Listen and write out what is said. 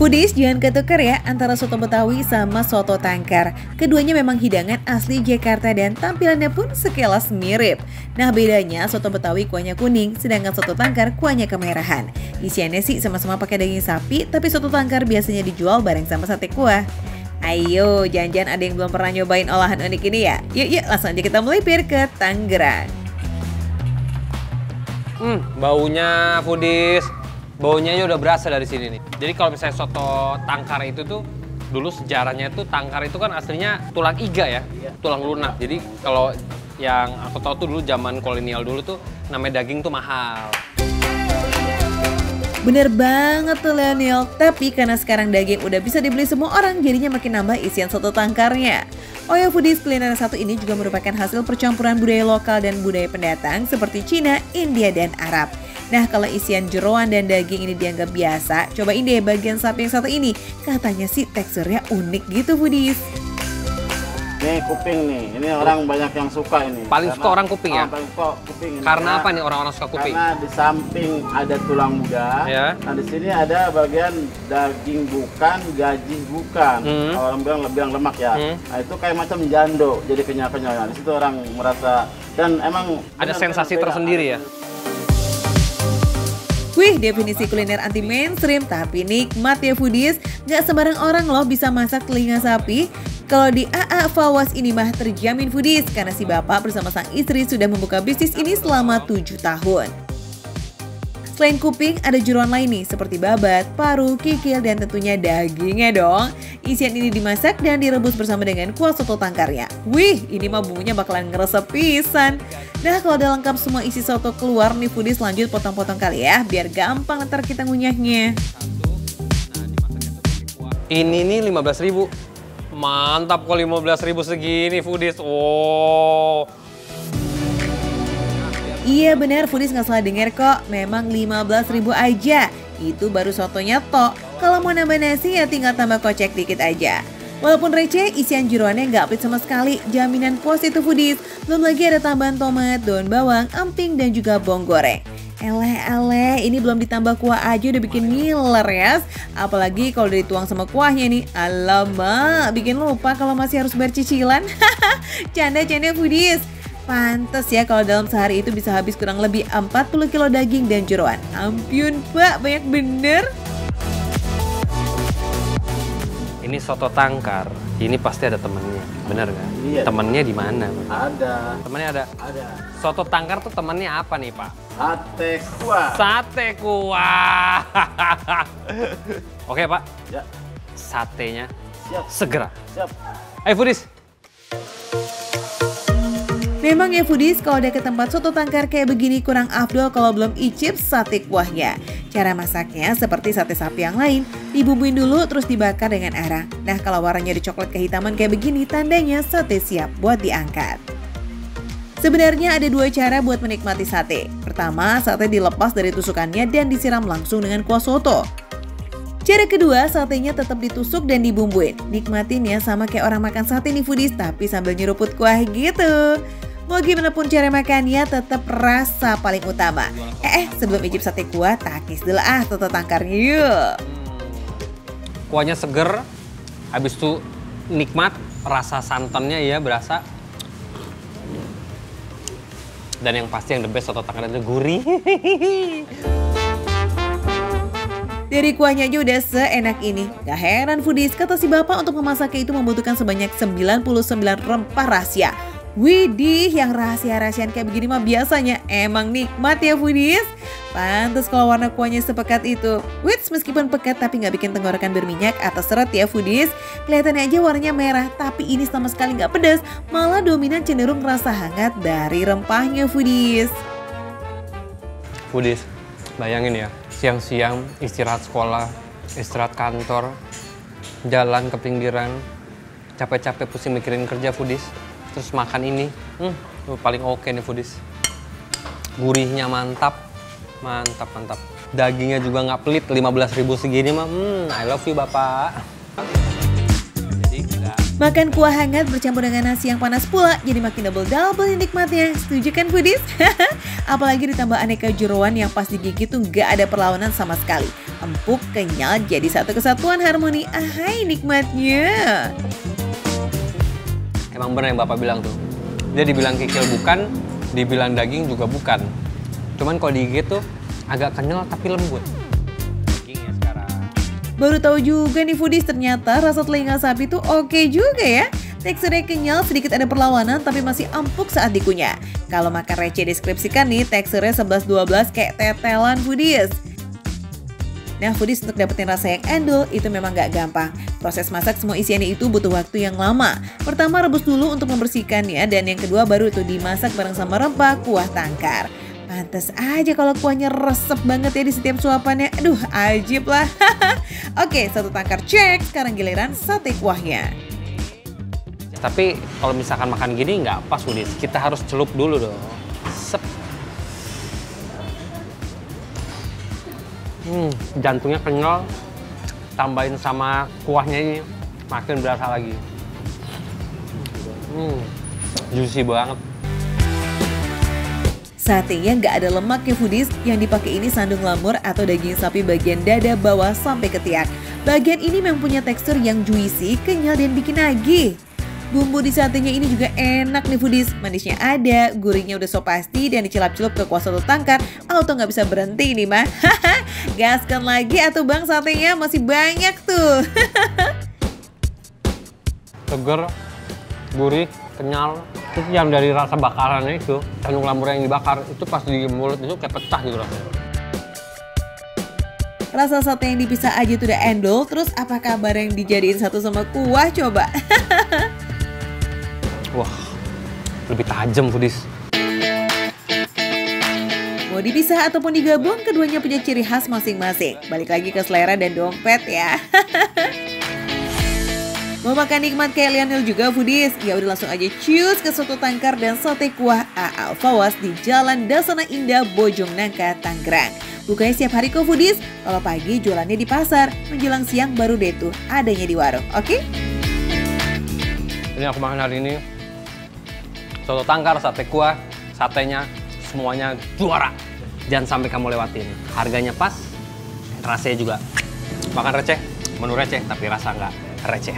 Foodies jangan ketukar ya antara soto Betawi sama soto tangkar. Keduanya memang hidangan asli Jakarta dan tampilannya pun sekilas mirip. Nah bedanya soto Betawi kuahnya kuning, sedangkan soto tangkar kuahnya kemerahan. Isiannya sih sama-sama pakai daging sapi, tapi soto tangkar biasanya dijual bareng sama sate kuah. Ayo, jangan-jangan ada yang belum pernah nyobain olahan unik ini ya? Yuk langsung aja kita melipir ke Tangerang. Baunya Foodies. Baunya udah berasa dari sini nih. Jadi kalau misalnya soto tangkar itu tuh dulu sejarahnya tuh tangkar itu kan aslinya tulang iga ya, tulang lunak. Jadi kalau yang aku tahu tuh dulu zaman kolonial dulu tuh namanya daging tuh mahal. Bener banget tuh Leonil, tapi karena sekarang daging udah bisa dibeli semua orang, jadinya makin nambah isian soto tangkarnya. Oh ya, Foodies, kuliner satu ini juga merupakan hasil percampuran budaya lokal dan budaya pendatang seperti Cina, India, dan Arab. Nah, kalau isian jeroan dan daging ini dianggap biasa, cobain deh bagian sapi yang satu ini. Katanya sih teksturnya unik gitu, Foodies. Nih kuping nih, ini orang banyak yang suka ini. Paling suka orang kuping ya? Paling suka kuping ini. Karena apa nih orang-orang suka kuping? Karena di samping ada tulang muda, ya. Nah di sini ada bagian daging bukan, gaji bukan. Orang bilang lemak ya. Nah itu kayak macam jando, jadi kenyal-kenyal. Nah, di situ orang merasa dan emang ada sensasi tersendiri ya. Wih, definisi kuliner anti mainstream tapi nikmat ya Foodies. Gak sembarang orang loh bisa masak telinga sapi. Kalau di AA Fawas ini mah terjamin Foodies karena si bapak bersama sang istri sudah membuka bisnis ini selama 7 tahun. Selain kuping, ada jeroan lain nih seperti babat, paru, kikil, dan tentunya dagingnya dong. Isian ini dimasak dan direbus bersama dengan kuah soto tangkarnya. Wih, ini mah bumbunya bakalan ngeresep pisan. Nah, kalau udah lengkap semua isi soto keluar nih Foodies, lanjut potong-potong kali ya, biar gampang ntar kita ngunyahnya. Ini nih 15.000. Mantap kok 15.000 segini Foodies. Oh. Iya benar, Foodies nggak salah dengar kok. Memang 15.000 aja. Itu baru sotonya tok. Kalau mau nambah nasi ya tinggal tambah kocek dikit aja. Walaupun receh, isian jeroannya nggak pelit sama sekali. Jaminan puas itu Foodies. Belum lagi ada tambahan tomat, daun bawang, emping, dan juga bawang goreng. Eleh, ini belum ditambah kuah aja udah bikin ngiler ya. Apalagi kalau udah dituang sama kuahnya nih. Alamak, bikin lupa kalau masih harus bayar cicilan. Canda-canda Foodies. Pantes ya kalau dalam sehari itu bisa habis kurang lebih 40 kilo daging dan jeroan. Ampun Pak, banyak bener. Ini soto tangkar. Ini pasti ada temennya, bener nggak? Iya. Temennya di mana? Ada. Temennya ada. Ada. Soto tangkar tuh temennya apa nih Pak? Sate kuah. Sate kuah. Oke Pak. Ya. Satenya Siap. segera. Siap. Ayo Foodies. Memang ya Foodies, kalau udah ke tempat soto tangkar kayak begini kurang afdol kalau belum icip sate kuahnya. Cara masaknya seperti sate sapi yang lain, dibumbuin dulu terus dibakar dengan arang. Nah kalau warnanya udah coklat kehitaman kayak begini, tandanya sate siap buat diangkat. Sebenarnya ada dua cara buat menikmati sate. Pertama, sate dilepas dari tusukannya dan disiram langsung dengan kuah soto. Cara kedua, satenya tetap ditusuk dan dibumbuin. Nikmatin ya sama kayak orang makan sate nih Foodies, tapi sambil nyeruput kuah gitu. Mau gimana pun cara makannya tetap rasa paling utama. Sebelum icip sate kuah, takis dulu soto tangkarnya yuk. Kuahnya seger, habis itu nikmat, rasa santannya ya berasa. Dan yang pasti yang the best soto tangkar itu gurih. Dari kuahnya aja udah seenak ini. Gak heran Foodies, kata si bapak untuk memasaknya itu membutuhkan sebanyak 99 rempah rahasia. Widih, yang rahasia-rahasiaan kayak begini mah biasanya emang nikmat ya Foodies. Pantes kalau warna kuahnya sepekat itu. Wits, meskipun pekat tapi nggak bikin tenggorokan berminyak atau seret ya Foodies. Kelihatannya aja warnanya merah, tapi ini sama sekali nggak pedas. Malah dominan cenderung rasa hangat dari rempahnya Foodies. Foodies, bayangin ya, siang-siang istirahat sekolah, istirahat kantor, jalan ke pinggiran, capek-capek pusing mikirin kerja Foodies. Terus makan ini, paling oke nih Foodies. Gurihnya mantap, mantap. Dagingnya juga nggak pelit, 15.000 segini mah, I love you Bapak. Jadi Makan kuah hangat bercampur dengan nasi yang panas pula, jadi makin double-double nikmatnya. Setuju kan foodies? Apalagi ditambah aneka jeroan yang pas digigit tuh gak ada perlawanan sama sekali. Empuk, kenyal, jadi satu kesatuan harmoni. Ahai nikmatnya. Emang bener yang Bapak bilang tuh. Dia dibilang kikil bukan, dibilang daging juga bukan. Cuman kalau digigit tuh agak kenyal tapi lembut. Dagingnya sekarang. Baru tahu juga nih foodies, ternyata rasa telinga sapi tuh oke juga ya. Teksturnya kenyal, sedikit ada perlawanan tapi masih empuk saat dikunyah. Kalau makan receh deskripsikan nih, teksturnya 11-12 kayak tetelan foodies. Nah foodies, untuk dapetin rasa yang endul itu memang gak gampang. Proses masak semua isiannya itu butuh waktu yang lama. Pertama rebus dulu untuk membersihkannya, dan yang kedua baru itu dimasak bareng sama rempah kuah tangkar. Pantes aja kalau kuahnya resep banget ya di setiap suapannya. Aduh, ajib lah. Oke, satu tangkar cek, sekarang giliran sate kuahnya. Tapi kalau misalkan makan gini nggak pas foodies. Kita harus celup dulu dong. Sep. Jantungnya kenyal, tambahin sama kuahnya ini makin berasa lagi. Juicy banget. Satenya nggak ada lemak ya foodies, yang dipakai ini sandung lamur atau daging sapi bagian dada bawah sampai ketiak. Bagian ini memang punya tekstur yang juicy, kenyal dan bikin nagih. Bumbu di satenya ini juga enak nih foodies, manisnya ada, gurihnya udah so pasti, dan dicelup-celup ke kuah soto tangkar, auto nggak bisa berhenti nih mah. Gaskan lagi atuh bang, satenya masih banyak tuh. Seger, gurih, kenyal. Terus yang dari rasa bakarannya itu, sandung lamur yang dibakar, itu pas di mulut itu kayak pecah gitu rasanya. Rasa sate yang dipisah aja tuh udah endol, terus apa kabar yang dijadiin satu sama kuah coba? Wah, lebih tajam foodies. Mau dipisah ataupun digabung, keduanya punya ciri khas masing-masing. Balik lagi ke selera dan dompet ya. Mau makan nikmat kayak Lionel juga foodies? Ya udah langsung aja cus ke soto tangkar dan sate kuah A.Al Fawaz di Jalan Dasana Indah, Bojong Nangka, Tangerang. Bukanya setiap hari kok foodies. Kalau pagi jualannya di pasar, menjelang siang baru deh tuh adanya di warung, oke? Ini aku makan hari ini soto tangkar, sate kuah, satenya semuanya juara. Jangan sampai kamu lewatin. Harganya pas, rasanya juga. Makan receh, menu receh tapi rasa nggak receh.